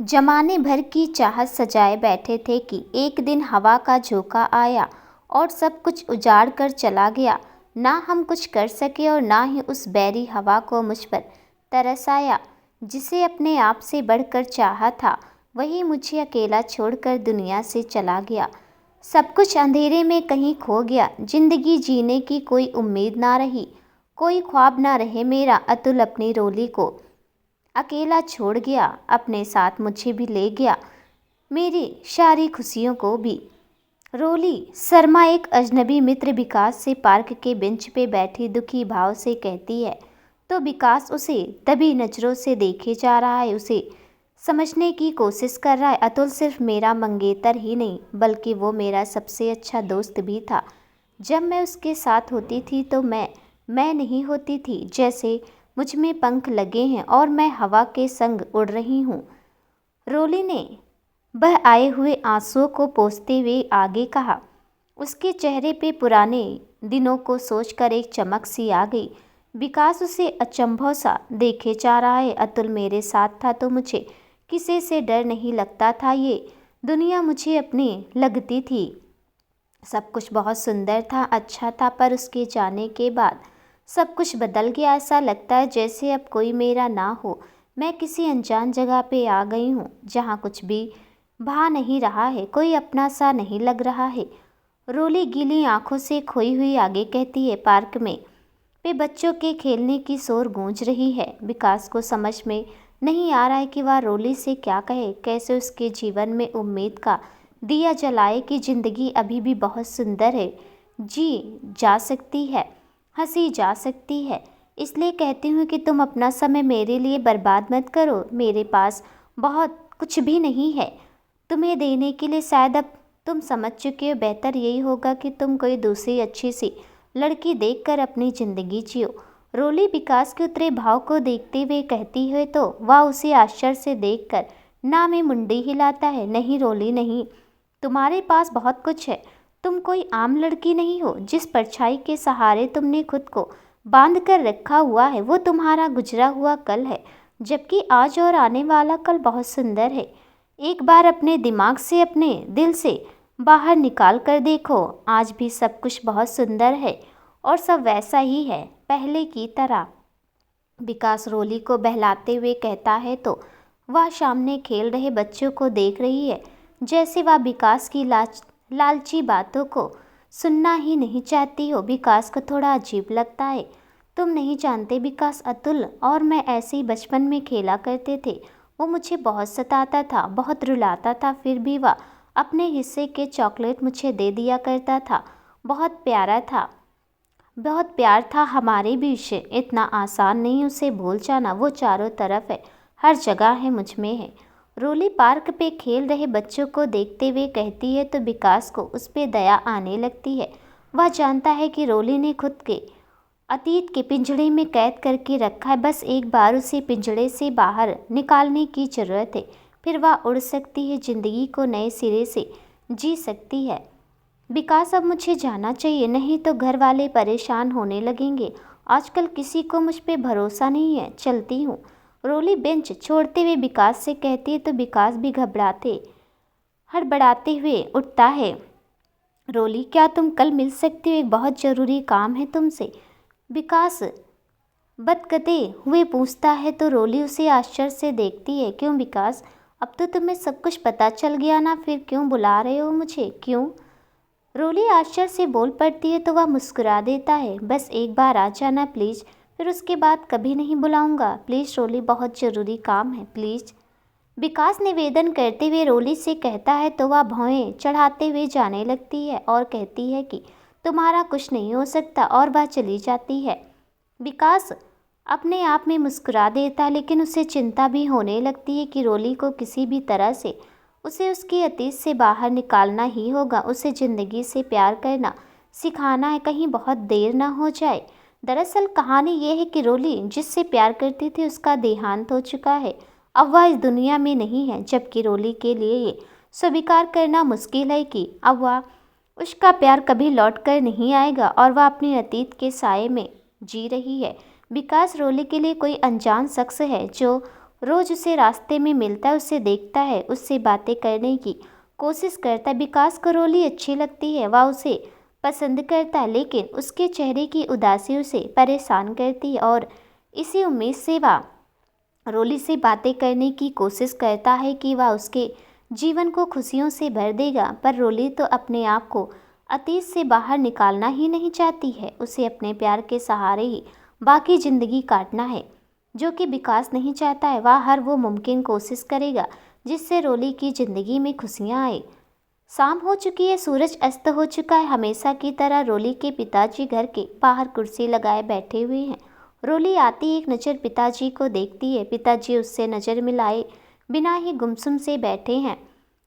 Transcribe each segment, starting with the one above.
जमाने भर की चाहत सजाए बैठे थे कि एक दिन हवा का झोंका आया और सब कुछ उजाड़ कर चला गया। ना हम कुछ कर सके और ना ही उस बैरी हवा को मुझ पर तरस आया जिसे अपने आप से बढ़कर चाहा था। वही मुझे अकेला छोड़कर दुनिया से चला गया। सब कुछ अंधेरे में कहीं खो गया। जिंदगी जीने की कोई उम्मीद ना रही, कोई ख्वाब ना रहे मेरा। अतुल अपनी रोली को अकेला छोड़ गया, अपने साथ मुझे भी ले गया, मेरी सारी खुशियों को भी। रोली शर्मा एक अजनबी मित्र विकास से पार्क के बेंच पे बैठी दुखी भाव से कहती है, तो विकास उसे दबी नज़रों से देखे जा रहा है, उसे समझने की कोशिश कर रहा है। अतुल सिर्फ मेरा मंगेतर ही नहीं बल्कि वो मेरा सबसे अच्छा दोस्त भी था। जब मैं उसके साथ होती थी तो मैं नहीं होती थी, जैसे मुझ में पंख लगे हैं और मैं हवा के संग उड़ रही हूँ। रोली ने बह आए हुए आंसुओं को पोंछते हुए आगे कहा। उसके चेहरे पे पुराने दिनों को सोचकर एक चमक सी आ गई। विकास उसे अचंभव सा देखे जा रहा है। अतुल मेरे साथ था तो मुझे किसी से डर नहीं लगता था। ये दुनिया मुझे अपनी लगती थी। सब कुछ बहुत सुंदर था, अच्छा था, पर उसके जाने के बाद सब कुछ बदल गया। ऐसा लगता है जैसे अब कोई मेरा ना हो। मैं किसी अनजान जगह पे आ गई हूँ जहाँ कुछ भी भा नहीं रहा है, कोई अपना सा नहीं लग रहा है। रोली गीली आंखों से खोई हुई आगे कहती है, पार्क में पे बच्चों के खेलने की शोर गूंज रही है। विकास को समझ में नहीं आ रहा है कि वह रोली से क्या कहे, कैसे उसके जीवन में उम्मीद का दिया जलाए कि ज़िंदगी अभी भी बहुत सुंदर है, जी जा सकती है, हंसी जा सकती है। इसलिए कहती हूँ कि तुम अपना समय मेरे लिए बर्बाद मत करो। मेरे पास बहुत कुछ भी नहीं है तुम्हें देने के लिए। शायद अब तुम समझ चुके हो, बेहतर यही होगा कि तुम कोई दूसरी अच्छी सी लड़की देखकर अपनी ज़िंदगी जियो। रोली विकास के उतरे भाव को देखते हुए कहती है तो वह उसे आश्चर्य से देखकर ना में मुंडी हिलाता है। नहीं रोली नहीं, तुम्हारे पास बहुत कुछ है। तुम कोई आम लड़की नहीं हो। जिस परछाई के सहारे तुमने खुद को बांध कर रखा हुआ है वो तुम्हारा गुजरा हुआ कल है, जबकि आज और आने वाला कल बहुत सुंदर है। एक बार अपने दिमाग से, अपने दिल से बाहर निकाल कर देखो। आज भी सब कुछ बहुत सुंदर है और सब वैसा ही है, पहले की तरह। विकास रोली को बहलाते हुए कहता है तो वह सामने खेल रहे बच्चों को देख रही है, जैसे वह विकास की लालची बातों को सुनना ही नहीं चाहती हो। विकास को थोड़ा अजीब लगता है। तुम नहीं जानते विकास, अतुल और मैं ऐसे ही बचपन में खेला करते थे। वो मुझे बहुत सताता था, बहुत रुलाता था, फिर भी वह अपने हिस्से के चॉकलेट मुझे दे दिया करता था। बहुत प्यारा था, बहुत प्यार था हमारे बीच। इतना आसान नहीं उसे भूल जाना। वो चारों तरफ है, हर जगह है, मुझ में है। रोली पार्क पे खेल रहे बच्चों को देखते हुए कहती है तो विकास को उस पे दया आने लगती है। वह जानता है कि रोली ने खुद के अतीत के पिंजड़े में कैद करके रखा है। बस एक बार उसे पिंजड़े से बाहर निकालने की ज़रूरत है, फिर वह उड़ सकती है, ज़िंदगी को नए सिरे से जी सकती है। विकास अब मुझे जाना चाहिए, नहीं तो घर वाले परेशान होने लगेंगे। आजकल किसी को मुझ पे भरोसा नहीं है, चलती हूँ। रोली बेंच छोड़ते हुए विकास से कहती है तो विकास भी घबराते हड़बड़ाते हुए उठता है। रोली क्या तुम कल मिल सकती हो, एक बहुत ज़रूरी काम है तुमसे। विकास बतकते हुए पूछता है तो रोली उसे आश्चर्य से देखती है। क्यों विकास, अब तो तुम्हें सब कुछ पता चल गया ना, फिर क्यों बुला रहे हो मुझे, क्यों? रोली आश्चर्य से बोल पड़ती है तो वह मुस्कुरा देता है। बस एक बार आ जाना प्लीज़, फिर उसके बाद कभी नहीं बुलाऊंगा। प्लीज़ रोली, बहुत ज़रूरी काम है, प्लीज़। विकास निवेदन करते हुए रोली से कहता है तो वह भौएं चढ़ाते हुए जाने लगती है और कहती है कि तुम्हारा कुछ नहीं हो सकता, और वह चली जाती है। विकास अपने आप में मुस्कुरा देता है, लेकिन उसे चिंता भी होने लगती है कि रोली को किसी भी तरह से उसे उसके अतीत से बाहर निकालना ही होगा। उसे ज़िंदगी से प्यार करना सिखाना है, कहीं बहुत देर ना हो जाए। दरअसल कहानी ये है कि रोली जिससे प्यार करती थी उसका देहांत हो चुका है, अब वह इस दुनिया में नहीं है। जबकि रोली के लिए ये स्वीकार करना मुश्किल है कि अब वह उसका प्यार कभी लौट कर नहीं आएगा और वह अपने अतीत के साए में जी रही है। विकास रोली के लिए कोई अनजान शख्स है जो रोज उसे रास्ते में मिलता है, उसे देखता है, उससे बातें करने की कोशिश करता है। विकास को रोली अच्छी लगती है, वह उसे पसंद करता है, लेकिन उसके चेहरे की उदासी उसे परेशान करती है और इसी उम्मीद से वह रोली से बातें करने की कोशिश करता है कि वह उसके जीवन को खुशियों से भर देगा। पर रोली तो अपने आप को अतीत से बाहर निकालना ही नहीं चाहती है। उसे अपने प्यार के सहारे ही बाकी ज़िंदगी काटना है, जो कि विकास नहीं चाहता है। वह हर वो मुमकिन कोशिश करेगा जिससे रोली की ज़िंदगी में खुशियाँ आए। शाम हो चुकी है, सूरज अस्त हो चुका है। हमेशा की तरह रोली के पिताजी घर के बाहर कुर्सी लगाए बैठे हुए हैं। रोली आती एक नज़र पिताजी को देखती है। पिताजी उससे नज़र मिलाए बिना ही गुमसुम से बैठे हैं।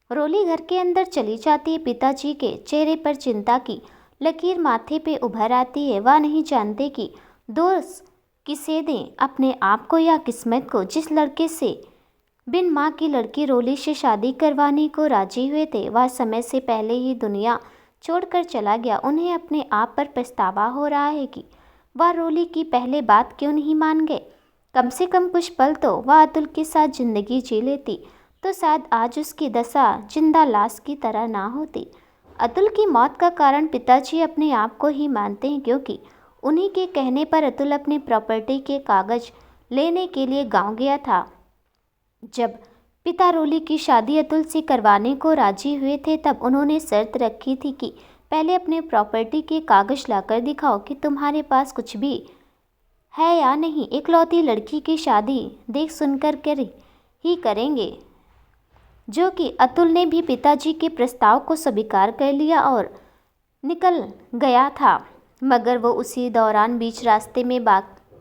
रोली घर के अंदर चली जाती है। पिताजी के चेहरे पर चिंता की लकीर माथे पे उभर आती है। वह नहीं जानते कि दोस्त किसे दें, अपने आप को या किस्मत को। जिस लड़के से बिन माँ की लड़की रोली से शादी करवाने को राजी हुए थे, वह समय से पहले ही दुनिया छोड़कर चला गया। उन्हें अपने आप पर पछतावा हो रहा है कि वह रोली की पहले बात क्यों नहीं मान गए। कम से कम कुछ पल तो वह अतुल के साथ जिंदगी जी लेती, तो शायद आज उसकी दशा जिंदा लाश की तरह ना होती। अतुल की मौत का कारण पिताजी अपने आप को ही मानते हैं, क्योंकि उन्हीं के कहने पर अतुल अपने प्रॉपर्टी के कागज लेने के लिए गांव गया था। जब पिता रोली की शादी अतुल से करवाने को राजी हुए थे, तब उन्होंने शर्त रखी थी कि पहले अपने प्रॉपर्टी के कागज लाकर दिखाओ कि तुम्हारे पास कुछ भी है या नहीं। इकलौती लड़की की शादी देख सुनकर कर ही करेंगे, जो कि अतुल ने भी पिताजी के प्रस्ताव को स्वीकार कर लिया और निकल गया था। मगर वो उसी दौरान बीच रास्ते में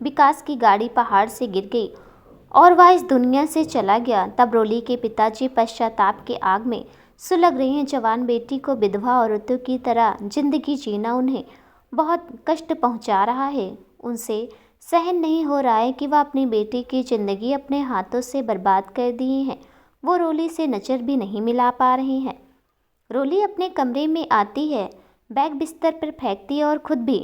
विकास की गाड़ी पहाड़ से गिर गई और वह इस दुनिया से चला गया। तब रोली के पिताजी पश्चाताप के आग में सुलग रहे हैं। जवान बेटी को विधवा औरतों की तरह जिंदगी जीना उन्हें बहुत कष्ट पहुंचा रहा है। उनसे सहन नहीं हो रहा है कि वह अपनी बेटी की ज़िंदगी अपने हाथों से बर्बाद कर दिए हैं। वो रोली से नज़र भी नहीं मिला पा रहे हैं। रोली अपने कमरे में आती है, बैग बिस्तर पर फेंकती है और खुद भी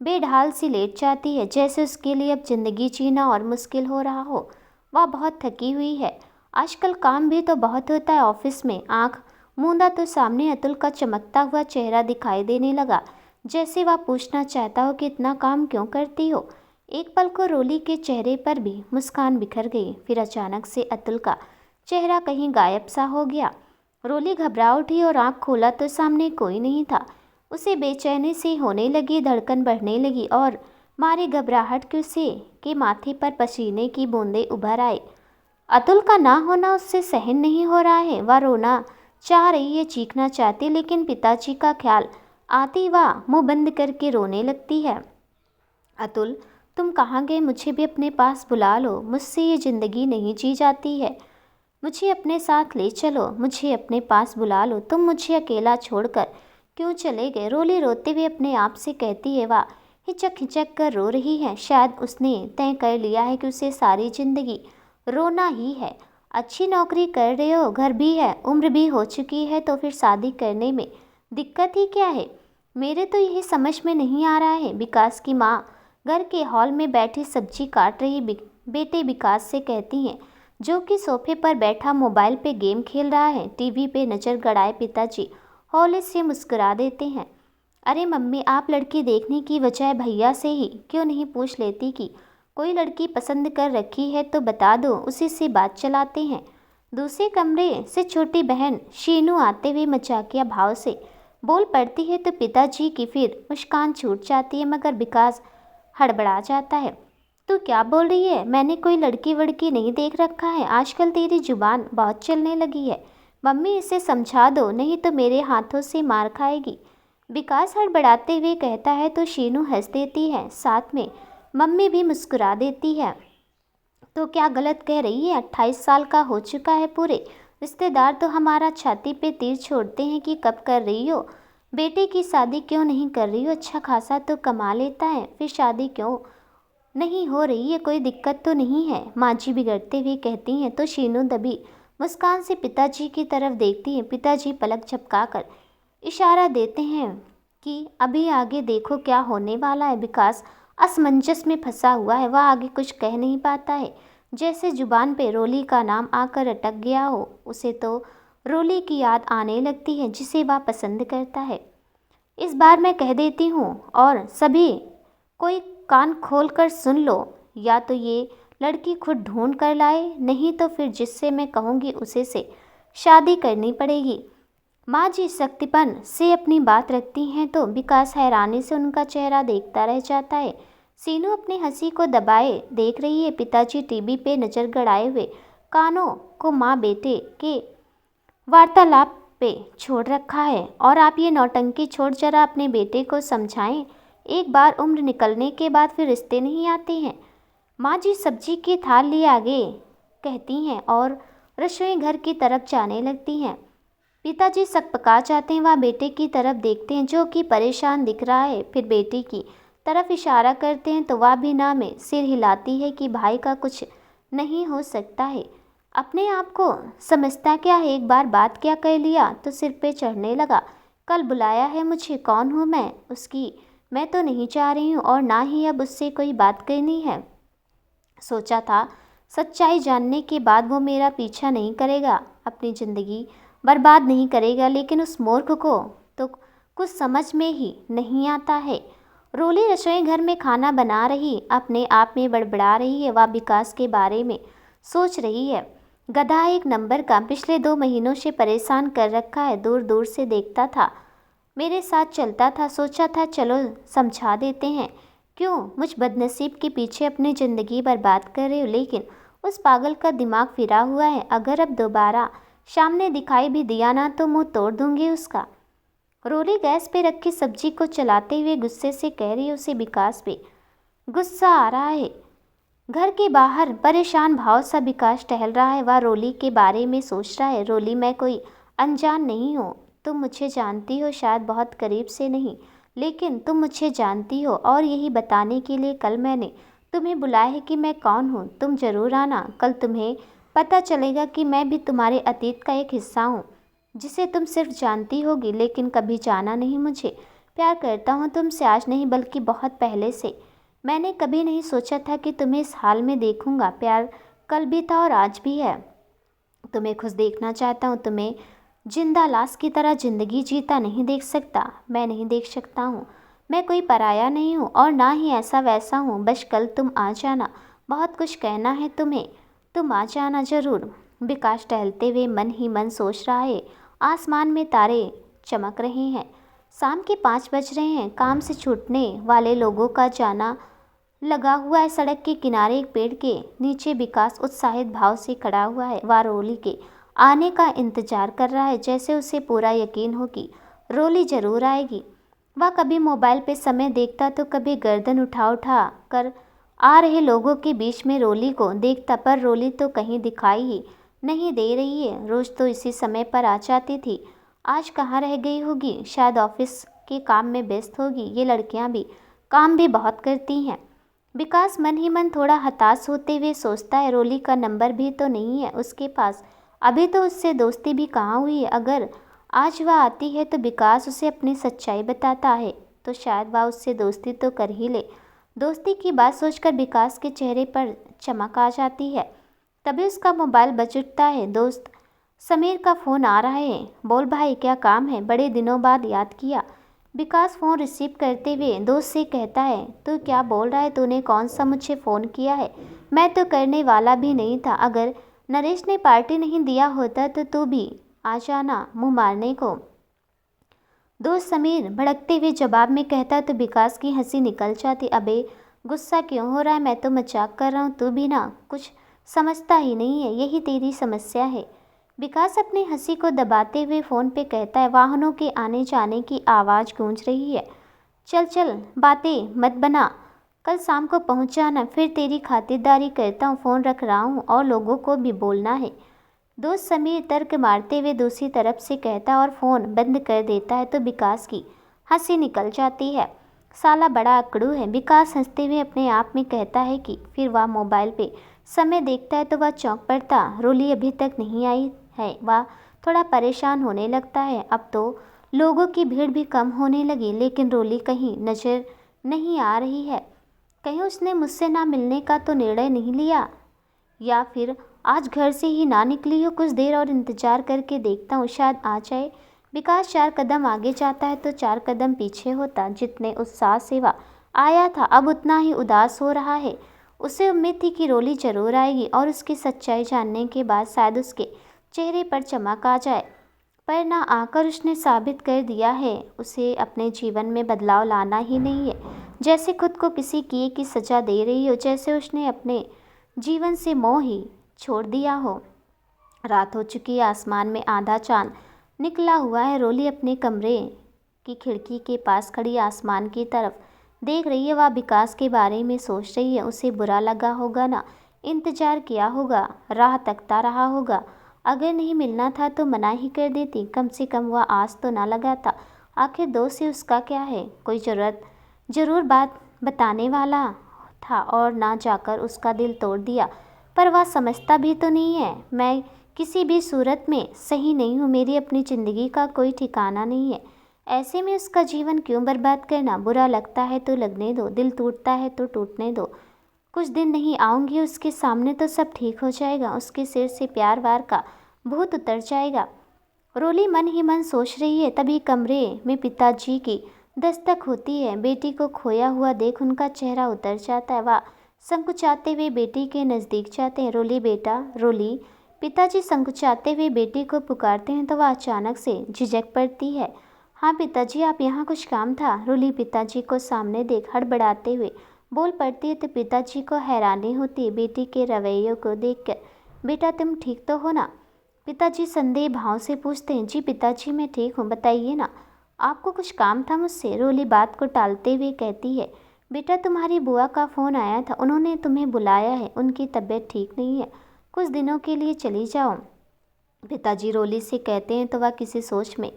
बेढाल सी लेट जाती है, जैसे उसके लिए अब ज़िंदगी जीना और मुश्किल हो रहा हो। वह बहुत थकी हुई है। आजकल काम भी तो बहुत होता है ऑफिस में। आंख मूंदा तो सामने अतुल का चमकता हुआ चेहरा दिखाई देने लगा, जैसे वह पूछना चाहता हो कि इतना काम क्यों करती हो। एक पल को रोली के चेहरे पर भी मुस्कान बिखर गई, फिर अचानक से अतुल का चेहरा कहीं गायब सा हो गया। रोली घबरा उठी और आंख खोला तो सामने कोई नहीं था। उसे बेचैनी सी होने लगी, धड़कन बढ़ने लगी और मारे घबराहट के उसे के माथे पर पसीने की बूंदें उभर आए। अतुल का ना होना उससे सहन नहीं हो रहा है। वह रोना चाह रही है, चीखना चाहती, लेकिन पिताजी का ख्याल आती वह मुंह बंद करके रोने लगती है। अतुल, तुम कहाँ गए? मुझे भी अपने पास बुला लो। मुझसे ये ज़िंदगी नहीं जी जाती है। मुझे अपने साथ ले चलो, मुझे अपने पास बुला लो। तुम मुझे अकेला छोड़कर क्यों चले गए? रोली रोते हुए अपने आप से कहती है। वह हिचक हिचक कर रो रही है। शायद उसने तय कर लिया है कि उसे सारी ज़िंदगी रोना ही है। अच्छी नौकरी कर रहे हो, घर भी है, उम्र भी हो चुकी है, तो फिर शादी करने में दिक्कत ही क्या है? मेरे तो यही समझ में नहीं आ रहा है। विकास की माँ घर के हॉल में बैठी सब्जी काट रही बेटे विकास से कहती हैं, जो कि सोफे पर बैठा मोबाइल पे गेम खेल रहा है। टीवी पे नज़र गड़ाए पिताजी हौले से मुस्कुरा देते हैं। अरे मम्मी, आप लड़की देखने की बजाय भैया से ही क्यों नहीं पूछ लेती कि कोई लड़की पसंद कर रखी है तो बता दो, उसी से बात चलाते हैं। दूसरे कमरे से छोटी बहन शीनू आते हुए मजाकिया भाव से बोल पड़ती है, तो पिताजी की फिर मुस्कान छूट जाती है, मगर विकास हड़बड़ा जाता है। तू क्या बोल रही है? मैंने कोई लड़की वड़की नहीं देख रखा है। आजकल तेरी जुबान बहुत चलने लगी है। मम्मी, इसे समझा दो, नहीं तो मेरे हाथों से मार खाएगी। विकास हड़बड़ाते हुए कहता है तो शीनू हंस देती है, साथ में मम्मी भी मुस्कुरा देती है। तो क्या गलत कह रही है? 28 साल का हो चुका है पूरे। रिश्तेदार तो हमारा छाती पे तीर छोड़ते हैं कि कब कर रही हो, बेटे की शादी क्यों नहीं कर रही हो? अच्छा खासा तो कमा लेता है, फिर शादी क्यों नहीं हो रही है? कोई दिक्कत तो नहीं है? माँ जी बिगड़ते हुए कहती हैं, तो शीनू दबी मुस्कान से पिताजी की तरफ देखती हैं। पिताजी पलक झपकाकर इशारा देते हैं कि अभी आगे देखो क्या होने वाला है। विकास असमंजस में फंसा हुआ है, वह आगे कुछ कह नहीं पाता है। जैसे जुबान पे रोली का नाम आकर अटक गया हो। उसे तो रोली की याद आने लगती है जिसे वह पसंद करता है। इस बार मैं कह देती हूँ और सभी कोई कान खोल कर सुन लो, या तो ये लड़की खुद ढूंढ कर लाए, नहीं तो फिर जिससे मैं कहूँगी उसे से शादी करनी पड़ेगी। माँ जी सख्तीपन से अपनी बात रखती हैं तो विकास हैरानी से उनका चेहरा देखता रह जाता है। सीनू अपनी हंसी को दबाए देख रही है। पिताजी टीवी पे नजर गड़ाए हुए कानों को माँ बेटे के वार्तालाप पे छोड़ रखा है। और आप ये नौटंकी छोड़ जरा अपने बेटे को समझाएं। एक बार उम्र निकलने के बाद फिर रिश्ते नहीं आते हैं। माँ जी सब्जी की थाल लिए आगे कहती हैं और रसोई घर की तरफ जाने लगती हैं। पिताजी सकपका जाते हैं। वह बेटे की तरफ देखते हैं जो कि परेशान दिख रहा है, फिर बेटे की तरफ इशारा करते हैं तो वह भी ना में सिर हिलाती है कि भाई का कुछ नहीं हो सकता है। अपने आप को समझता क्या है, एक बार बात क्या कह लिया तो सिर पे चढ़ने लगा। कल बुलाया है मुझे, कौन हूँ मैं उसकी? मैं तो नहीं चाह रही हूँ और ना ही अब उससे कोई बात करनी है। सोचा था सच्चाई जानने के बाद वो मेरा पीछा नहीं करेगा, अपनी ज़िंदगी बर्बाद नहीं करेगा, लेकिन उस मूर्ख को तो कुछ समझ में ही नहीं आता है। रोली रसोई घर में खाना बना रही अपने आप में बड़बड़ा रही है। वह विकास के बारे में सोच रही है। गधा एक नंबर का, पिछले 2 महीनों से परेशान कर रखा है। दूर दूर से देखता था, मेरे साथ चलता था, सोचा था चलो समझा देते हैं, क्यों मुझ बदनसीब के पीछे अपनी ज़िंदगी बर्बाद कर रहे हो। लेकिन उस पागल का दिमाग फिरा हुआ है, अगर अब दोबारा सामने दिखाई भी दिया ना तो मुंह तोड़ दूंगी उसका। रोली गैस पे रखी सब्जी को चलाते हुए गुस्से से कह रही है। उसे विकास पे गुस्सा आ रहा है। घर के बाहर परेशान भाव सा विकास टहल रहा है। वह रोली के बारे में सोच रहा है। रोली, मैं कोई अनजान नहीं हूँ, तुम मुझे जानती हो, शायद बहुत करीब से नहीं, लेकिन तुम मुझे जानती हो और यही बताने के लिए कल मैंने तुम्हें बुलाया है कि मैं कौन हूँ। तुम ज़रूर आना, कल तुम्हें पता चलेगा कि मैं भी तुम्हारे अतीत का एक हिस्सा हूँ जिसे तुम सिर्फ जानती होगी लेकिन कभी जाना नहीं। मुझे प्यार करता हूँ तुमसे, आज नहीं बल्कि बहुत पहले से। मैंने कभी नहीं सोचा था कि तुम्हें इस हाल में देखूंगा। प्यार कल भी था और आज भी है। तुम्हें खुश देखना चाहता हूँ, तुम्हें जिंदा लाश की तरह ज़िंदगी जीता नहीं देख सकता। मैं नहीं देख सकता हूँ। मैं कोई पराया नहीं हूँ और ना ही ऐसा वैसा हूँ। बस कल तुम आ जाना, बहुत कुछ कहना है तुम्हें, तुम आ जाना ज़रूर। विकास टहलते हुए मन ही मन सोच रहा है। आसमान में तारे चमक रहे हैं। शाम के 5 बज रहे हैं। काम से छूटने वाले लोगों का जाना लगा हुआ है। सड़क के किनारे एक पेड़ के नीचे विकास उत्साहित भाव से खड़ा हुआ है। वह रोली के आने का इंतजार कर रहा है, जैसे उसे पूरा यकीन हो कि रोली जरूर आएगी। वह कभी मोबाइल पे समय देखता तो कभी गर्दन उठा उठा कर आ रहे लोगों के बीच में रोली को देखता, पर रोली तो कहीं दिखाई ही नहीं दे रही है। रोज़ तो इसी समय पर आ जाती थी, आज कहाँ रह गई होगी? शायद ऑफिस के काम में व्यस्त होगी। ये लड़कियां भी काम भी बहुत करती हैं। विकास मन ही मन थोड़ा हताश होते हुए सोचता है, रोली का नंबर भी तो नहीं है उसके पास, अभी तो उससे दोस्ती भी कहाँ हुई है। अगर आज वह आती है तो विकास उसे अपनी सच्चाई बताता है तो शायद वह उससे दोस्ती तो कर ही ले। दोस्ती की बात सोचकर विकास के चेहरे पर चमक आ जाती है। तभी उसका मोबाइल बज उठता है। दोस्त समीर का फ़ोन आ रहा है। बोल भाई, क्या काम है? बड़े दिनों बाद याद किया। विकास फ़ोन रिसीव करते हुए दोस्त से कहता है, तू क्या बोल रहा है? तूने कौन सा मुझे फ़ोन किया है? मैं तो करने वाला भी नहीं था। अगर नरेश ने पार्टी नहीं दिया होता तो तू भी आ जाना मुँह मारने को। दोस्त समीर भड़कते हुए जवाब में कहता तो विकास की हंसी निकल जाती। अबे गुस्सा क्यों हो रहा है? मैं तो मजाक कर रहा हूँ, तू भी ना कुछ समझता ही नहीं है, यही तेरी समस्या है। विकास अपनी हंसी को दबाते हुए फ़ोन पे कहता है। वाहनों के आने जाने की आवाज़ गूंज रही है। चल चल बातें मत बना, कल शाम को पहुंच जाना, फिर तेरी खातिरदारी करता हूँ। फ़ोन रख रहा हूँ और लोगों को भी बोलना है। दोस्त समीर तर्क मारते हुए दूसरी तरफ से कहता और फ़ोन बंद कर देता है तो विकास की हंसी निकल जाती है। साला बड़ा अकड़ू है, विकास हंसते हुए अपने आप में कहता है कि फिर वह मोबाइल पे समय देखता है तो वह चौंक पड़ता। रोली अभी तक नहीं आई है। वह थोड़ा परेशान होने लगता है। अब तो लोगों की भीड़ भी कम होने लगी, लेकिन रोली कहीं नज़र नहीं आ रही है। कहीं उसने मुझसे ना मिलने का तो निर्णय नहीं लिया? या फिर आज घर से ही ना निकली हो, कुछ देर और इंतजार करके देखता हूँ, शायद आ जाए। विकास 4 कदम आगे जाता है तो 4 कदम पीछे होता। जितने उत्साह से वह आया था अब उतना ही उदास हो रहा है। उसे उम्मीद थी कि रोली जरूर आएगी और उसकी सच्चाई जानने के बाद शायद उसके चेहरे पर चमक आ जाए, पर ना आकर उसने साबित कर दिया है उसे अपने जीवन में बदलाव लाना ही नहीं है। जैसे खुद को किसी किए की सजा दे रही हो, जैसे उसने अपने जीवन से मोह ही छोड़ दिया हो। रात हो चुकी है, आसमान में आधा चांद निकला हुआ है। रोली अपने कमरे की खिड़की के पास खड़ी आसमान की तरफ देख रही है। वह विकास के बारे में सोच रही है। उसे बुरा लगा होगा ना, इंतजार किया होगा, राह तकता रहा होगा। अगर नहीं मिलना था तो मना ही कर देती, कम से कम वह आस तो ना लगाता। आखिर दोस्त से उसका क्या है, कोई ज़रूर बात बताने वाला था और ना जाकर उसका दिल तोड़ दिया। पर वह समझता भी तो नहीं है, मैं किसी भी सूरत में सही नहीं हूँ, मेरी अपनी ज़िंदगी का कोई ठिकाना नहीं है। ऐसे में उसका जीवन क्यों बर्बाद करना। बुरा लगता है तो लगने दो, दिल टूटता है तो टूटने दो। कुछ दिन नहीं आऊँगी उसके सामने तो सब ठीक हो जाएगा, उसके सिर से प्यार वार का भूत उतर जाएगा। रोली मन ही मन सोच रही है, तभी कमरे में पिताजी की दस्तक होती है। बेटी को खोया हुआ देख उनका चेहरा उतर जाता है। वह संकुचाते हुए बेटी के नज़दीक जाते हैं। रोली बेटा, रोली। पिताजी संकुचाते हुए बेटी को पुकारते हैं तो वह अचानक से झिझक पड़ती है। हाँ पिताजी, आप यहाँ, कुछ काम था। रोली पिताजी को सामने देख हड़बड़ाते हुए बोल पड़ती है तो पिताजी को हैरानी होती है बेटी के रवैये को देखकर। बेटा तुम ठीक तो हो ना? पिताजी संदेह भाव से पूछते हैं। जी पिताजी मैं ठीक हूँ, बताइए ना, आपको कुछ काम था मुझसे? रोली बात को टालते हुए कहती है, बेटा तुम्हारी बुआ का फ़ोन आया था, उन्होंने तुम्हें बुलाया है, उनकी तबीयत ठीक नहीं है, कुछ दिनों के लिए चली जाओ। पिताजी रोली से कहते हैं तो वह किसी सोच में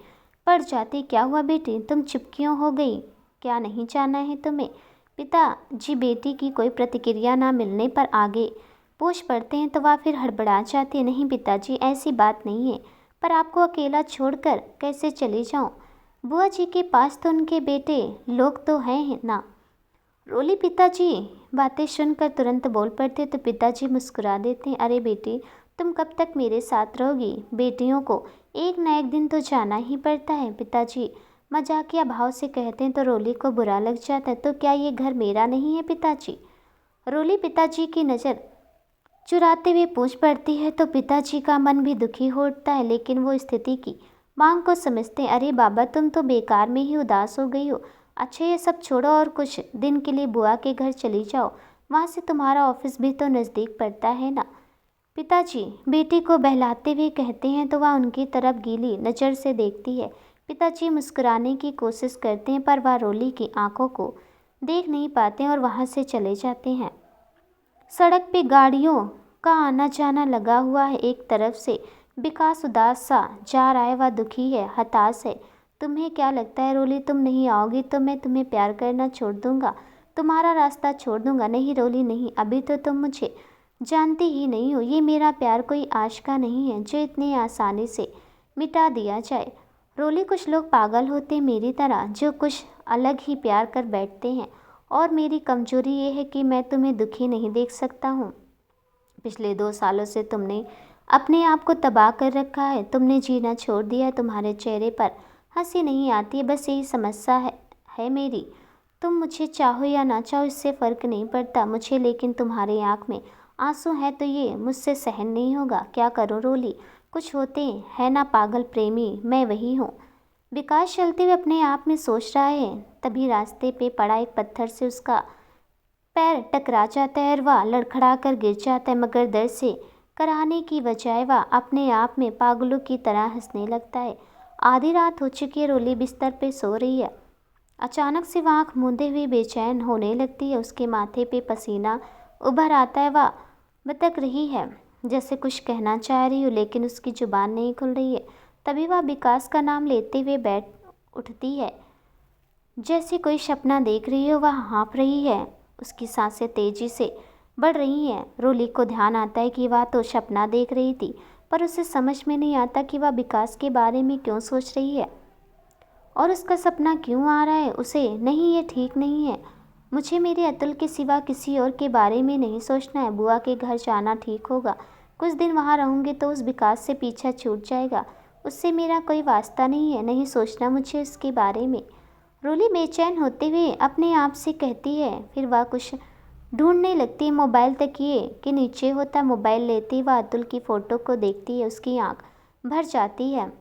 पड़ जाती। क्या हुआ बेटी, तुम चुप क्यों हो गई, क्या नहीं जाना है तुम्हें? पिताजी बेटी की कोई प्रतिक्रिया ना मिलने पर आगे पूछ पड़ते हैं तो वह फिर हड़बड़ा जाती है। नहीं पिताजी ऐसी बात नहीं है, पर आपको अकेला छोड़कर कैसे चली जाऊं? बुआ जी के पास तो उनके बेटे लोग तो हैं ना। रोली पिताजी बातें सुनकर तुरंत बोल पड़ते तो पिताजी मुस्कुरा देते हैं। अरे बेटी तुम कब तक मेरे साथ रहोगी, बेटियों को एक न एक दिन तो जाना ही पड़ता है। पिताजी मजाकिया भाव से कहते हैं तो रोली को बुरा लग जाता है। तो क्या ये घर मेरा नहीं है पिताजी? रोली पिताजी की नज़र चुराते हुए पूछ पड़ती है तो पिताजी का मन भी दुखी हो उठता है, लेकिन वो स्थिति की मांग को समझते हैं। अरे बाबा तुम तो बेकार में ही उदास हो गई हो। अच्छा ये सब छोड़ो और कुछ दिन के लिए बुआ के घर चली जाओ, वहाँ से तुम्हारा ऑफिस भी तो नज़दीक पड़ता है ना। पिताजी बेटी को बहलाते हुए कहते हैं तो वह उनकी तरफ गीली नज़र से देखती है। पिताजी मुस्कुराने की कोशिश करते हैं पर वह रोली की आंखों को देख नहीं पाते और वहाँ से चले जाते हैं। सड़क पे गाड़ियों का आना जाना लगा हुआ है। एक तरफ से विकास उदास सा जा रहा है, वह दुखी है, हताश है। तुम्हें क्या लगता है रोली, तुम नहीं आओगी तो मैं तुम्हें प्यार करना छोड़ दूंगा, तुम्हारा रास्ता छोड़ दूंगा? नहीं रोली नहीं, अभी तो तुम मुझे जानती ही नहीं हो। ये मेरा प्यार कोई आश का नहीं है जो इतनी आसानी से मिटा दिया जाए। रोली कुछ लोग पागल होते हैं मेरी तरह, जो कुछ अलग ही प्यार कर बैठते हैं, और मेरी कमजोरी ये है कि मैं तुम्हें दुखी नहीं देख सकता हूँ। पिछले 2 सालों से तुमने अपने आप को तबाह कर रखा है, तुमने जीना छोड़ दिया है, तुम्हारे चेहरे पर हंसी नहीं आती है, बस यही समस्या है मेरी। तुम मुझे चाहो या ना चाहो इससे फ़र्क नहीं पड़ता मुझे, लेकिन तुम्हारी आँख में आंसू है तो ये मुझसे सहन नहीं होगा। क्या करूँ रोली, कुछ होते हैं ना पागल प्रेमी, मैं वही हूँ। विकास चलते हुए अपने आप में सोच रहा है, तभी रास्ते पे पड़ा एक पत्थर से उसका पैर टकरा जाता है और वह लड़खड़ा कर गिर जाता है, मगर दर्द से कराहने की बजाय वह अपने आप में पागलों की तरह हंसने लगता है। आधी रात हो चुकी है, रोली बिस्तर पे सो रही है। अचानक से वह आँख मूंदे हुए बेचैन होने लगती है, उसके माथे पे पसीना उभर आता है। वह बतक रही है जैसे कुछ कहना चाह रही हो, लेकिन उसकी जुबान नहीं खुल रही है। तभी वह विकास का नाम लेते हुए बैठ उठती है, जैसे कोई सपना देख रही हो। वह हाँफ रही है, उसकी सांसें तेजी से बढ़ रही हैं। रोली को ध्यान आता है कि वह तो सपना देख रही थी, पर उसे समझ में नहीं आता कि वह विकास के बारे में क्यों सोच रही है और उसका सपना क्यों आ रहा है उसे। नहीं, ये ठीक नहीं है, मुझे मेरे अतुल के सिवा किसी और के बारे में नहीं सोचना है। बुआ के घर जाना ठीक होगा। कुछ दिन वहाँ रहूँगी तो उस विकास से पीछा छूट जाएगा। उससे मेरा कोई वास्ता नहीं है, नहीं सोचना मुझे उसके बारे में। रोली बेचैन होते हुए अपने आप से कहती है। फिर वह कुछ ढूंढने लगती है। मोबाइल तकिए के नीचे होता है। मोबाइल लेती वह अतुल की फ़ोटो को देखती है। उसकी आँख भर जाती है।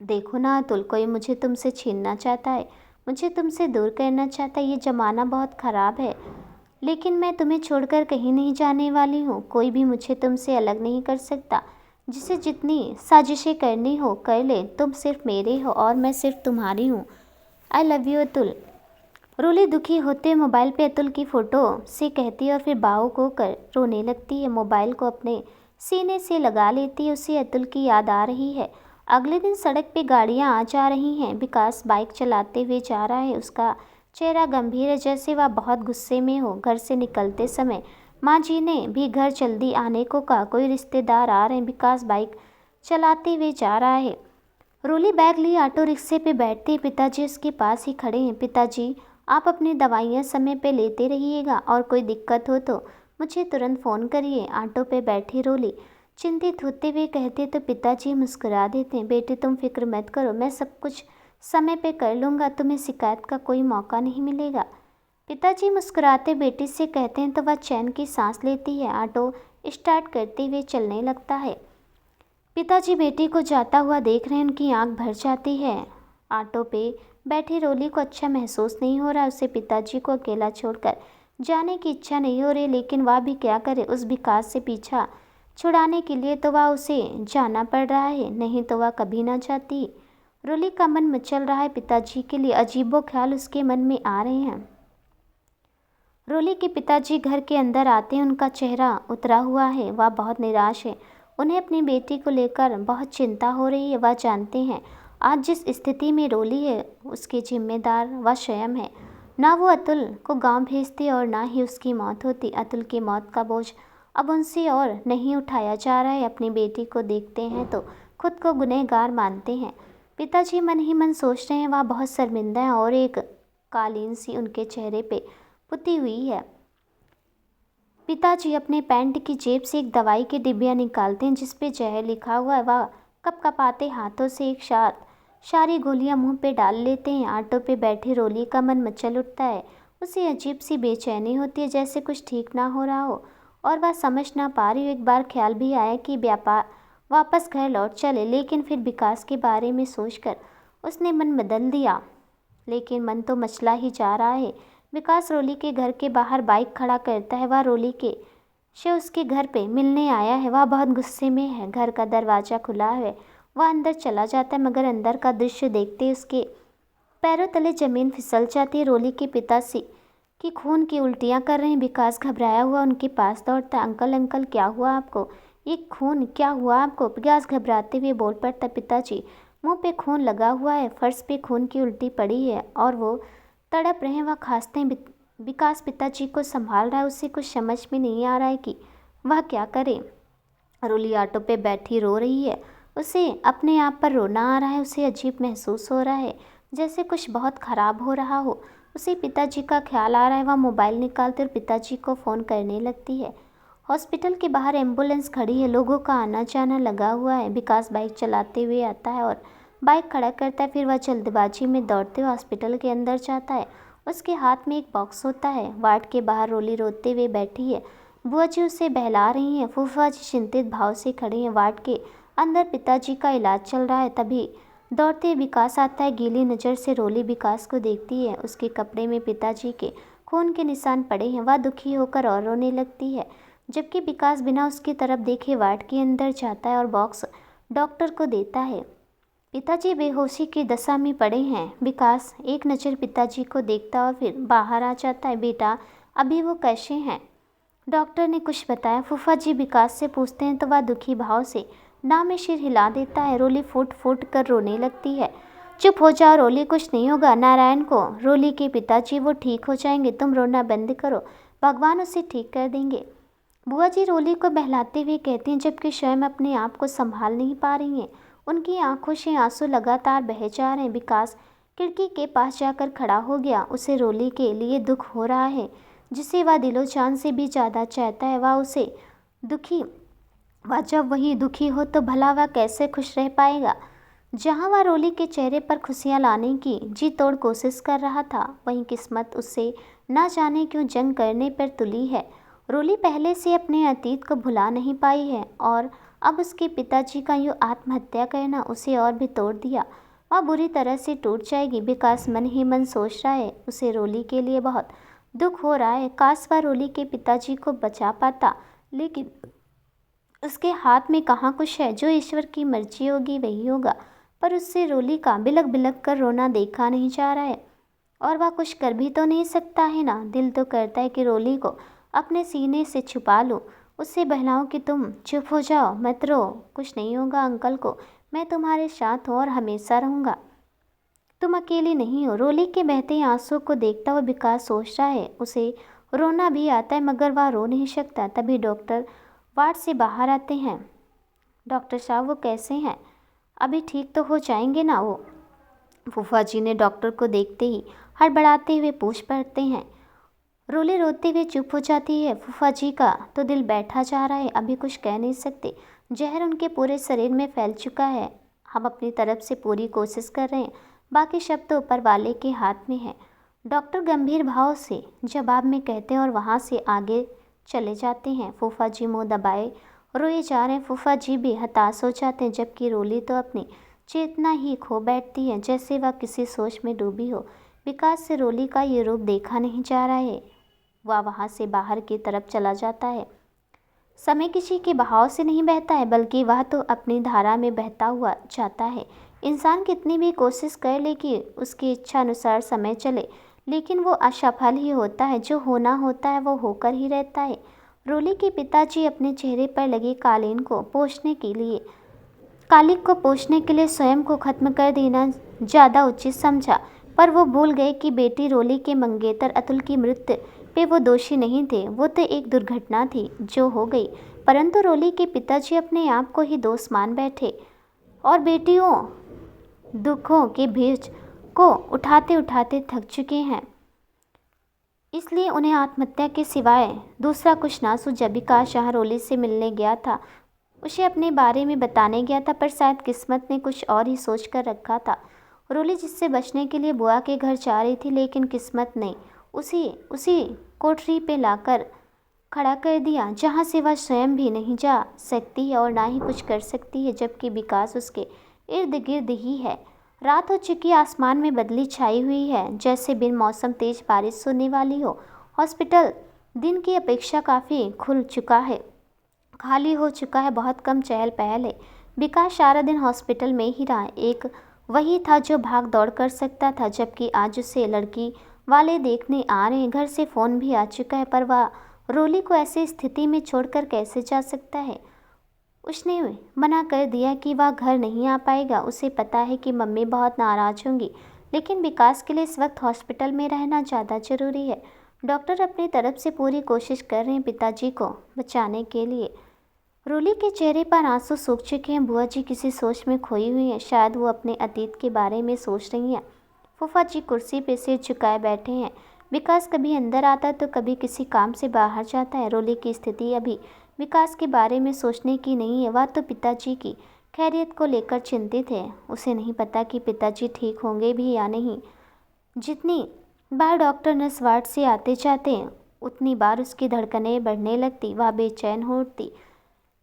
देखो ना अतुल, कोई मुझे तुमसे छीनना चाहता है, मुझे तुमसे दूर करना चाहता है। ये ज़माना बहुत ख़राब है, लेकिन मैं तुम्हें छोड़कर कहीं नहीं जाने वाली हूँ। कोई भी मुझे तुमसे अलग नहीं कर सकता। जिसे जितनी साजिशें करनी हो कर ले। तुम सिर्फ मेरे हो और मैं सिर्फ तुम्हारी हूँ। I love you Atul. Roli दुखी होते मोबाइल पे अतुल की फ़ोटो से कहती है और फिर भावुक होकर रोने लगती है। मोबाइल को अपने सीने से लगा लेती है। उसे अतुल की याद आ रही है। अगले दिन सड़क पे गाड़ियां आ जा रही हैं। विकास बाइक चलाते हुए जा रहा है। उसका चेहरा गंभीर है, जैसे वह बहुत गुस्से में हो। घर से निकलते समय माँ जी ने भी घर जल्दी आने को कहा। कोई रिश्तेदार आ रहे हैं। विकास बाइक चलाते हुए जा रहा है। रोली बैग लिए ऑटो रिक्शे पे बैठती। पिताजी उसके पास ही खड़े हैं। पिताजी, आप अपनी दवाइयाँ समय पे लेते रहिएगा और कोई दिक्कत हो तो मुझे तुरंत फ़ोन करिए। ऑटो पे बैठी रोली चिंतित होते हुए कहते तो पिताजी मुस्कुरा देते हैं। बेटे तुम फिक्र मत करो, मैं सब कुछ समय पे कर लूँगा। तुम्हें शिकायत का कोई मौका नहीं मिलेगा। पिताजी मुस्कुराते बेटी से कहते हैं तो वह चैन की सांस लेती है। ऑटो स्टार्ट करते हुए चलने लगता है। पिताजी बेटी को जाता हुआ देख रहे हैं। उनकी आंख भर जाती है। ऑटो पे बैठी रोली को अच्छा महसूस नहीं हो रहा। उसे पिताजी को अकेला छोड़कर जाने की इच्छा नहीं हो रही, लेकिन वह भी क्या करे। उस विकास से पीछा छुड़ाने के लिए तो वह उसे जाना पड़ रहा है, नहीं तो वह कभी ना जाती। रोली का मन मचल रहा है। पिताजी के लिए अजीबो ख्याल उसके मन में आ रहे हैं। रोली के पिताजी घर के अंदर आते हैं। उनका चेहरा उतरा हुआ है। वह बहुत निराश है। उन्हें अपनी बेटी को लेकर बहुत चिंता हो रही है। वह जानते हैं आज जिस स्थिति में रोली है उसके जिम्मेदार वह स्वयं है। ना वो अतुल को गांव भेजती और ना ही उसकी मौत होती। अतुल की मौत का बोझ अब उनसे और नहीं उठाया जा रहा है। अपनी बेटी को देखते हैं तो खुद को गुनहगार मानते हैं। पिताजी मन ही मन सोच रहे हैं वह बहुत शर्मिंदा है और एक कालीन सी उनके चेहरे पे पुती हुई है। पिताजी अपने पैंट की जेब से एक दवाई की डिब्बिया निकालते हैं जिस पे जहर लिखा हुआ है। वह कपकपाते हाथों से एक साथ सारी गोलियां मुंह पे डाल लेते हैं। ऑटो पे बैठी रोली का मन मचल उठता है। उसे अजीब सी बेचैनी होती है, जैसे कुछ ठीक ना हो रहा हो और वह समझ ना पा रही हो। एक बार ख्याल भी आया कि व्यापार वापस घर लौट चले, लेकिन फिर विकास के बारे में सोचकर उसने मन बदल दिया। लेकिन मन तो मचला ही जा रहा है। विकास रोली के घर के बाहर बाइक खड़ा करता है। वह रोली के से उसके घर पे मिलने आया है। वह बहुत गुस्से में है। घर का दरवाज़ा खुला है। वह अंदर चला जाता है, मगर अंदर का दृश्य देखते उसके पैरों तले ज़मीन फिसल जाती है। रोली के पिता से कि खून की उल्टियाँ कर रहे हैं। विकास घबराया हुआ उनके पास दौड़ता है। अंकल अंकल क्या हुआ आपको? ये खून क्या हुआ आपको? विकास घबराते हुए बोल पड़ता, पिताजी मुंह पे खून लगा हुआ है, फर्श पे खून की उल्टी पड़ी है और वो तड़प रहे हैं। वह खांसते हैं। विकास पिताजी को संभाल रहा है। उसे कुछ समझ में नहीं आ रहा है कि वह क्या करे। रोली ऑटो पे बैठी रो रही है। उसे अपने आप पर रोना आ रहा है। उसे अजीब महसूस हो रहा है, जैसे कुछ बहुत ख़राब हो रहा हो। उसे पिताजी का ख्याल आ रहा है। वह मोबाइल निकालते और पिताजी को फ़ोन करने लगती है। हॉस्पिटल के बाहर एम्बुलेंस खड़ी है। लोगों का आना जाना लगा हुआ है। विकास बाइक चलाते हुए आता है और बाइक खड़ा करता है। फिर वह जल्दबाजी में दौड़ते हुए हॉस्पिटल के अंदर जाता है। उसके हाथ में एक बॉक्स होता है। वार्ड के बाहर रोली रोते हुए बैठी है। बुआ जी उसे बहला रही हैं। फूफा जी चिंतित भाव से खड़े हैं। वार्ड के अंदर पिताजी का इलाज चल रहा है। तभी दौड़ते विकास आता है। गीली नज़र से रोली विकास को देखती है। उसके कपड़े में पिताजी के खून के निशान पड़े हैं। वह दुखी होकर और रोने लगती है, जबकि विकास बिना उसकी तरफ देखे वार्ड के अंदर जाता है और बॉक्स डॉक्टर को देता है। पिताजी बेहोशी की दशा में पड़े हैं। विकास एक नज़र पिताजी को देखता और फिर बाहर आ जाता है। बेटा अभी वो कैसे हैं? डॉक्टर ने कुछ बताया? फूफा जी विकास से पूछते हैं तो वह दुखी भाव से ना में सिर हिला देता है। रोली फूट फूट कर रोने लगती है। चुप हो जाओ रोली, कुछ नहीं होगा। नारायण को रोली के पिताजी वो ठीक हो जाएंगे, तुम रोना बंद करो, भगवान उसे ठीक कर देंगे। बुआ जी रोली को बहलाते हुए कहती हैं, जबकि स्वयं अपने आप को संभाल नहीं पा रही हैं। उनकी आंखों से आंसू लगातार बह जा रहे हैं। विकास खिड़की के पास जाकर खड़ा हो गया। उसे रोली के लिए दुख हो रहा है, जिसे वह दिलो जान से भी ज़्यादा चाहता है। दुखी वह जब वही दुखी हो तो भला वह कैसे खुश रह पाएगा। जहाँ वह रोली के चेहरे पर खुशियाँ लाने की जी तोड़ कोशिश कर रहा था, वहीं किस्मत उससे ना जाने क्यों जंग करने पर तुली है। रोली पहले से अपने अतीत को भुला नहीं पाई है और अब उसके पिताजी का यूँ आत्महत्या करना उसे और भी तोड़ दिया। वह बुरी तरह से टूट जाएगी। विकास मन ही मन सोच रहा है। उसे रोली के लिए बहुत दुख हो रहा है। काश वह रोली के पिताजी को बचा पाता, लेकिन उसके हाथ में कहाँ कुछ है। जो ईश्वर की मर्जी होगी वही होगा। पर उससे रोली का बिलख बिलख कर रोना देखा नहीं जा रहा है और वह कुछ कर भी तो नहीं सकता है ना। दिल तो करता है कि रोली को अपने सीने से छुपा लूं, उससे बहलाऊं कि तुम चुप हो जाओ, मत रो, कुछ नहीं होगा अंकल को, मैं तुम्हारे साथ हूँ और हमेशा रहूँगा, तुम अकेली नहीं हो। रोली के बहते आंसू को देखता हुआ विकास सोच रहा है। उसे रोना भी आता है मगर वह रो नहीं सकता। तभी डॉक्टर वार्ड से बाहर आते हैं। डॉक्टर साहब, वो कैसे हैं? अभी ठीक तो हो जाएंगे ना वो? फूफा जी ने डॉक्टर को देखते ही हड़बड़ाते हुए पूछ पड़ते हैं। रोली रोते हुए चुप हो जाती है। फूफा जी का तो दिल बैठा जा रहा है, अभी कुछ कह नहीं सकते। जहर उनके पूरे शरीर में फैल चुका है। हम अपनी तरफ से पूरी कोशिश कर रहे हैं, बाकी शब्द तो ऊपर वाले के हाथ में है। डॉक्टर गंभीर भाव से जवाब में कहते हैं और वहाँ से आगे चले जाते हैं। फूफा जी मुँह दबाए रोए जा रहे हैं। फूफा जी भी हताश हो जाते हैं, जबकि रोली तो अपनी चेतना ही खो बैठती है, जैसे वह किसी सोच में डूबी हो। विकास से रोली का ये रूप देखा नहीं जा रहा है। वह वहाँ से बाहर की तरफ चला जाता है। समय किसी के बहाव से नहीं बहता है, बल्कि वह तो अपनी धारा में बहता हुआ जाता है। इंसान कितनी भी कोशिश कर ले कि उसकी इच्छा अनुसार समय चले, लेकिन वो असफल ही होता है। जो होना होता है वो होकर ही रहता है। रोली के पिताजी अपने चेहरे पर लगी कालिक को पोंछने के लिए स्वयं को खत्म कर देना ज़्यादा उचित समझा, पर वो भूल गए कि बेटी रोली के मंगेतर अतुल की मृत्यु पे वो दोषी नहीं थे। वो तो एक दुर्घटना थी जो हो गई, परंतु रोली के पिताजी अपने आप को ही दोष मान बैठे और बेटियों दुखों के बोझ को उठाते उठाते थक चुके हैं, इसलिए उन्हें आत्महत्या के सिवाय दूसरा कुछ ना सूझा। विकास यहाँ रोली से मिलने गया था, उसे अपने बारे में बताने गया था, पर शायद किस्मत ने कुछ और ही सोच कर रखा था। रोली जिससे बचने के लिए बुआ के घर जा रही थी, लेकिन किस्मत ने उसी कोठरी पे लाकर खड़ा कर दिया, जहाँ से वह स्वयं भी नहीं जा सकती है और ना ही कुछ कर सकती है, जबकि विकास उसके इर्द गिर्द ही है। रात हो चुकी, आसमान में बदली छाई हुई है, जैसे बिन मौसम तेज बारिश होने वाली हो। हॉस्पिटल दिन की अपेक्षा काफ़ी खुल चुका है, खाली हो चुका है, बहुत कम चहल पहल है। विकास सारा दिन हॉस्पिटल में ही रहा। एक वही था जो भाग दौड़ कर सकता था, जबकि आज उसे लड़की वाले देखने आ रहे हैं। घर से फ़ोन भी आ चुका है, पर वह रोली को ऐसी स्थिति में छोड़कर कैसे जा सकता है। उसने मना कर दिया कि वह घर नहीं आ पाएगा। उसे पता है कि मम्मी बहुत नाराज़ होंगी, लेकिन विकास के लिए इस वक्त हॉस्पिटल में रहना ज़्यादा ज़रूरी है। डॉक्टर अपनी तरफ से पूरी कोशिश कर रहे हैं पिताजी को बचाने के लिए। रोली के चेहरे पर आंसू सूख चुके हैं। बुआ जी किसी सोच में खोई हुई हैं, शायद वो अपने अतीत के बारे में सोच रही हैं। फूफा जी कुर्सी पे सिर झुकाए बैठे हैं। विकास कभी अंदर आता तो कभी किसी काम से बाहर जाता है। रोली की स्थिति अभी विकास के बारे में सोचने की नहीं है, वह तो पिताजी की खैरियत को लेकर चिंतित है। उसे नहीं पता कि पिताजी ठीक होंगे भी या नहीं। जितनी बार डॉक्टर नर्स वार्ड से आते जाते उतनी बार उसकी धड़कनें बढ़ने लगती, वह बेचैन हो उठती।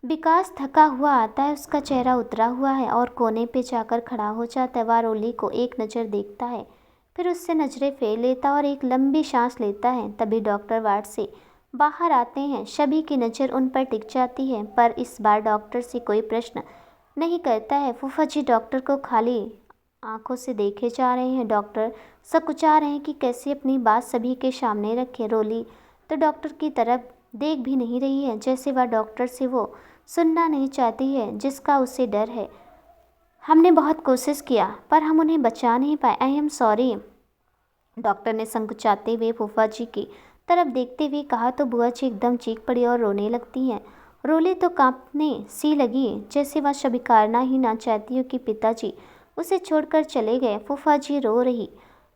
विकास थका हुआ आता है, उसका चेहरा उतरा हुआ है और कोने पे जाकर खड़ा हो जाता है। वह रोली को एक नज़र देखता है, फिर उससे नज़रें फेर लेता और एक लंबी सांस लेता है। तभी डॉक्टर वार्ड से बाहर आते हैं। सभी की नज़र उन पर टिक जाती है, पर इस बार डॉक्टर से कोई प्रश्न नहीं करता है। फूफा जी डॉक्टर को खाली आंखों से देखे जा रहे हैं। डॉक्टर सकुचा रहे हैं कि कैसे अपनी बात सभी के सामने रखे। रोली तो डॉक्टर की तरफ देख भी नहीं रही है, जैसे वह डॉक्टर से वो सुनना नहीं चाहती है जिसका उसे डर है। हमने बहुत कोशिश किया, पर हम उन्हें बचा नहीं पाए। आई एम सॉरी, डॉक्टर ने संकुचाते हुए फूफा जी की तरफ देखते हुए कहा तो बुआ जी एकदम चीख पड़ी और रोने लगती हैं। रोली तो कांपने सी लगी, जैसे वह स्वीकारना ही ना चाहती हो कि पिताजी उसे छोड़कर चले गए। फूफा जी रो रही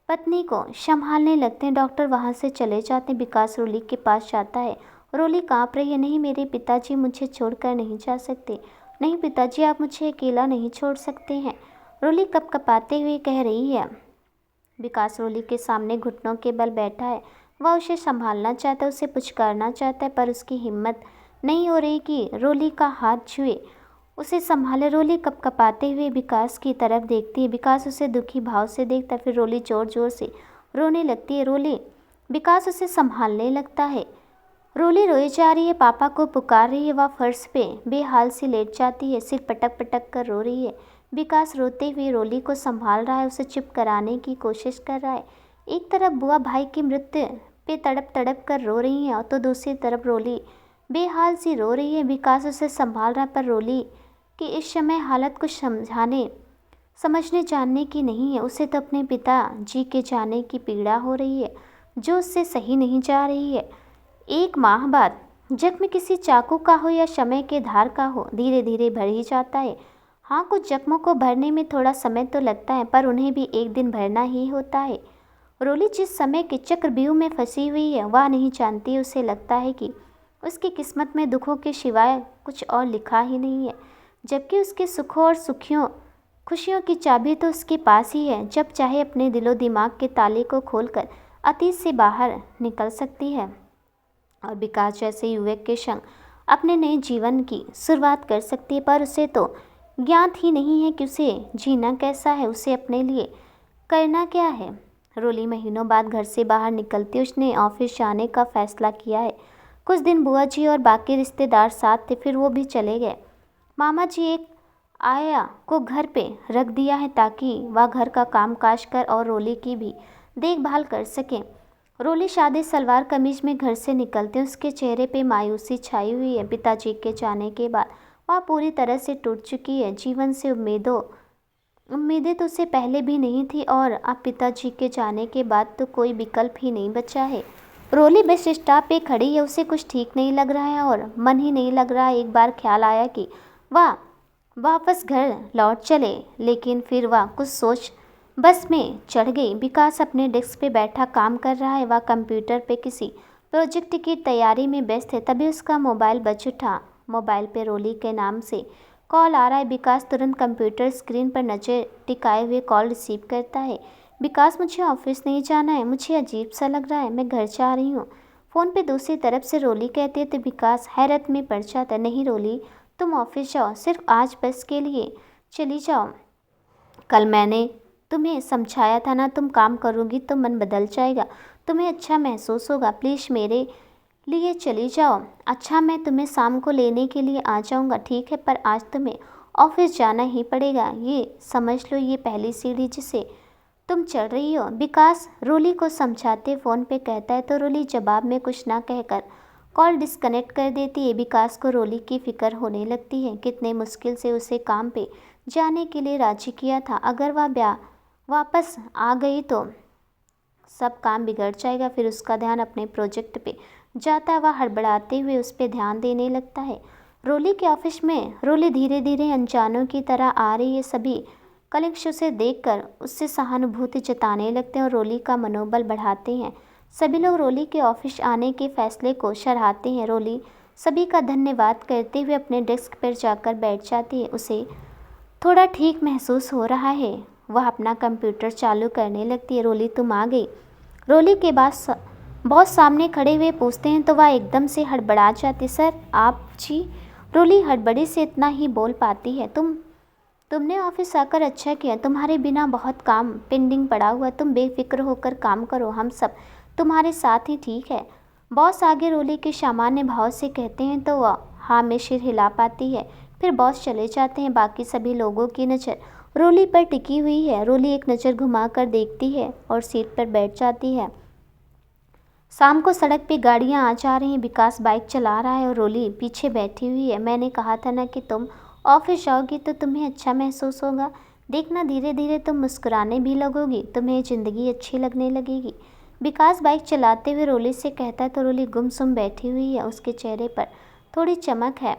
पत्नी को संभालने लगते हैं। डॉक्टर वहाँ से चले जाते हैं। विकास रोली के पास जाता है। रोली काँप रही है। नहीं, मेरे पिताजी मुझे छोड़कर नहीं जा सकते। नहीं पिताजी, आप मुझे अकेला नहीं छोड़ सकते हैं, रोली कपकपाते हुए कह रही है। विकास रोली के सामने घुटनों के बल बैठा है। वह उसे संभालना चाहता है, उसे पुचकारना चाहता है, पर उसकी हिम्मत नहीं हो रही कि रोली का हाथ छुए, उसे संभाले। रोली कपकपाते हुए विकास की तरफ देखती है। विकास उसे दुखी भाव से देखता है। फिर रोली जोर जोर से रोने लगती है। रोली विकास उसे संभालने लगता है। रोली रोई जा रही है, पापा को पुकार रही है। वह फर्श पे बेहाल से लेट जाती है, सिर पटक पटक कर रो रही है। विकास रोते हुए रोली को संभाल रहा है, उसे चुप कराने की कोशिश कर रहा है। एक तरफ बुआ भाई की मृत्यु पे तड़प तड़प कर रो रही है, तो दूसरी तरफ रोली बेहाल सी रो रही है। विकास उसे संभाल रहा है, पर रोली कि इस समय हालत कुछ समझने जानने की नहीं है। उसे तो अपने पिता जी के जाने की पीड़ा हो रही है, जो उससे सही नहीं जा रही है। 1 माह बाद जख्म किसी चाकू का हो या समय के धार का हो, धीरे धीरे भर ही जाता है। हाँ, कुछ जख्मों को भरने में थोड़ा समय तो लगता है, पर उन्हें भी एक दिन भरना ही होता है। रोली जिस समय के चक्रव्यूह में फंसी हुई है, वह नहीं जानती। उसे लगता है कि उसकी किस्मत में दुखों के सिवाय कुछ और लिखा ही नहीं है, जबकि उसके सुखों और खुशियों की चाबी तो उसके पास ही है। जब चाहे अपने दिलो दिमाग के ताले को खोलकर अतीत से बाहर निकल सकती है और विकास जैसे युवक के संग अपने नए जीवन की शुरुआत कर सकती है। पर उसे तो ज्ञात ही नहीं है कि उसे जीना कैसा है, उसे अपने लिए करना क्या है। रोली महीनों बाद घर से बाहर निकलती। उसने ऑफिस जाने का फैसला किया है। कुछ दिन बुआ जी और बाकी रिश्तेदार साथ थे, फिर वो भी चले गए। मामा जी एक आया को घर पे रख दिया है, ताकि वह घर का काम काज कर और रोली की भी देखभाल कर सकें। रोली सादे सलवार कमीज में घर से निकलते, उसके चेहरे पे मायूसी छाई हुई है। पिताजी के जाने के बाद वह पूरी तरह से टूट चुकी है। जीवन से उम्मीदें तो उसे पहले भी नहीं थी, और अब पिताजी के जाने के बाद तो कोई विकल्प ही नहीं बचा है। रोली बस स्टॉप पे खड़ी है। उसे कुछ ठीक नहीं लग रहा है और मन ही नहीं लग रहा है। एक बार ख्याल आया कि वह वापस घर लौट चले, लेकिन फिर वह कुछ सोच बस में चढ़ गई। विकास अपने डेस्क पे बैठा काम कर रहा है। वह कंप्यूटर पे किसी प्रोजेक्ट की तैयारी में व्यस्त है। तभी उसका मोबाइल बज उठा। मोबाइल पे रोली के नाम से कॉल आ रहा है। विकास तुरंत कंप्यूटर स्क्रीन पर नज़र टिकाए हुए कॉल रिसीव करता है। विकास, मुझे ऑफिस नहीं जाना है, मुझे अजीब सा लग रहा है, मैं घर जा रही हूँ। फ़ोन पे दूसरी तरफ से रोली कहती है तो विकास हैरत में पड़ जाता है। नहीं रोली, तुम ऑफिस जाओ, सिर्फ आज बस के लिए चली जाओ। कल मैंने तुम्हें समझाया था ना, तुम काम करोगी तो मन बदल जाएगा, तुम्हें अच्छा महसूस होगा। प्लीज़ मेरे लिए चली जाओ। अच्छा, मैं तुम्हें शाम को लेने के लिए आ जाऊंगा, ठीक है, पर आज तुम्हें ऑफिस जाना ही पड़ेगा। ये समझ लो, ये पहली सीढ़ी जिसे तुम चढ़ रही हो। विकास रोली को समझाते फ़ोन पे कहता है, तो रोली जवाब में कुछ ना कहकर कॉल डिस्कनेक्ट कर देती है। विकास को रोली की फ़िक्र होने लगती है। कितने मुश्किल से उसे काम पे जाने के लिए राजी किया था। अगर वह वापस आ गई तो सब काम बिगड़ जाएगा। फिर उसका ध्यान अपने प्रोजेक्ट पे जाता है। वह हड़बड़ाते हुए उस पर ध्यान देने लगता है। रोली के ऑफिस में रोली धीरे धीरे अनजानों की तरह आ रही है। सभी कलीग्स उसे देखकर उससे सहानुभूति जताने लगते हैं और रोली का मनोबल बढ़ाते हैं। सभी लोग रोली के ऑफिस आने के फैसले को सराहते हैं। रोली सभी का धन्यवाद करते हुए अपने डेस्क पर जाकर बैठ जाती है। उसे थोड़ा ठीक महसूस हो रहा है। वह अपना कंप्यूटर चालू करने लगती है। रोली, तुम आ गई? रोली के बॉस सामने खड़े हुए पूछते हैं तो वह एकदम से हड़बड़ा जाती। सर, आप जी? रोली हड़बड़ी से इतना ही बोल पाती है। तुमने ऑफिस आकर अच्छा किया, तुम्हारे बिना बहुत काम पेंडिंग पड़ा हुआ, तुम बेफिक्र होकर काम करो, हम सब तुम्हारे साथ ही, ठीक है? बॉस आगे रोली के सामान्य भाव से कहते हैं तो वह हाँ में सिर हिला पाती है। फिर बॉस चले जाते हैं। बाकी सभी लोगों की नज़र रोली पर टिकी हुई है। रोली एक नज़र घुमाकर देखती है और सीट पर बैठ जाती है। शाम को सड़क पे गाड़ियाँ आ जा रही हैं। विकास बाइक चला रहा है और रोली पीछे बैठी हुई है। मैंने कहा था ना कि तुम ऑफिस जाओगी तो तुम्हें अच्छा महसूस होगा। देखना, धीरे धीरे तुम मुस्कुराने भी लगोगी, तुम्हें ज़िंदगी अच्छी लगने लगेगी। विकास बाइक चलाते हुए रोली से कहता है तो रोली गुमसुम बैठी हुई है। उसके चेहरे पर थोड़ी चमक है।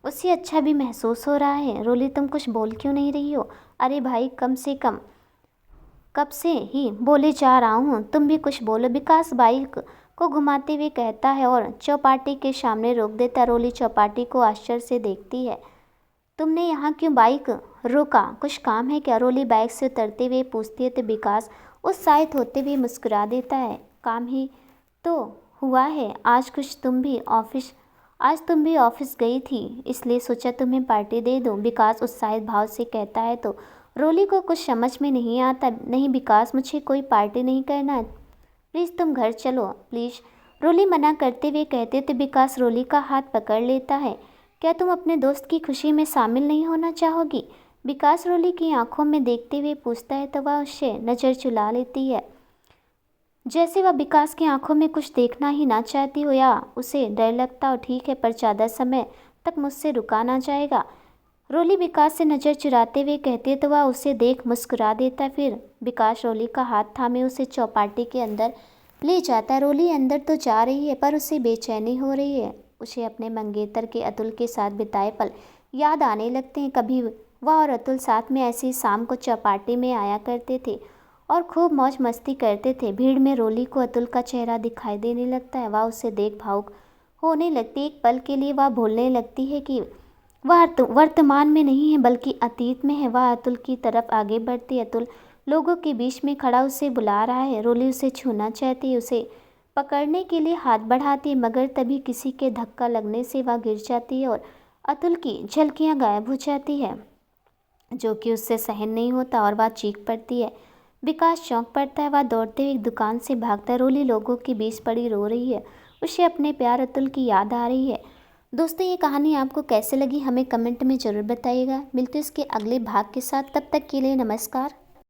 उसे अच्छा भी महसूस हो रहा है। रोली तुम कुछ बोल क्यों नहीं रही हो? अरे भाई कम से कम कब से ही बोले जा रहा हूँ, तुम भी कुछ बोलो। विकास बाइक को घुमाते हुए कहता है और चौपाटी के सामने रोक देता। रोली चौपाटी को आश्चर्य से देखती है। तुमने यहाँ क्यों बाइक रोका, कुछ काम है क्या? रोली बाइक से उतरते हुए पूछती है तो विकास उत्साहित होते हुए मुस्कुरा देता है। काम ही तो हुआ है, आज तुम भी ऑफिस गई थी, इसलिए सोचा तुम्हें पार्टी दे दूं, विकास उत्साहित भाव से कहता है। तो रोली को कुछ समझ में नहीं आता। नहीं विकास, मुझे कोई पार्टी नहीं करना है, प्लीज़ तुम घर चलो प्लीज़, रोली मना करते हुए कहते तो विकास रोली का हाथ पकड़ लेता है। क्या तुम अपने दोस्त की खुशी में शामिल नहीं होना चाहोगी? विकास रोली की आंखों में देखते हुए पूछता है तो वह उससे नज़र चुरा लेती है, जैसे वह विकास की आंखों में कुछ देखना ही ना चाहती हो या उसे डर लगता हो। ठीक है, पर ज़्यादा समय तक मुझसे रुका ना जाएगा, रोली विकास से नज़र चुराते हुए कहती है तो वह उसे देख मुस्कुरा देता है। फिर विकास रोली का हाथ थामे उसे चौपाटी के अंदर ले जाता है। रोली अंदर तो जा रही है पर उसे बेचैनी हो रही है। उसे अपने मंगेतर के अतुल के साथ बिताए पल याद आने लगते हैं। कभी वह और अतुल साथ में ऐसी शाम को चौपाटी में आया करते थे और खूब मौज मस्ती करते थे। भीड़ में रोली को अतुल का चेहरा दिखाई देने लगता है। वह उसे देख भावुक होने लगती। एक पल के लिए वह भूलने लगती है कि वह वर्तमान में नहीं है बल्कि अतीत में है। वह अतुल की तरफ आगे बढ़ती है। अतुल लोगों के बीच में खड़ा उसे बुला रहा है। रोली उसे छूना चाहती है, उसे पकड़ने के लिए हाथ बढ़ाती है, मगर तभी किसी के धक्का लगने से वह गिर जाती है और अतुल की झलकियाँ गायब हो जाती है, जो कि उससे सहन नहीं होता और वह चीख पड़ती है। विकास चौंक पड़ता है। वह दौड़ते हुए एक दुकान से भागता है। रोली लोगों के बीच पड़ी रो रही है। उसे अपने प्यार अतुल की याद आ रही है। दोस्तों, ये कहानी आपको कैसे लगी हमें कमेंट में ज़रूर बताइएगा। मिलते हैं इसके अगले भाग के साथ, तब तक के लिए नमस्कार।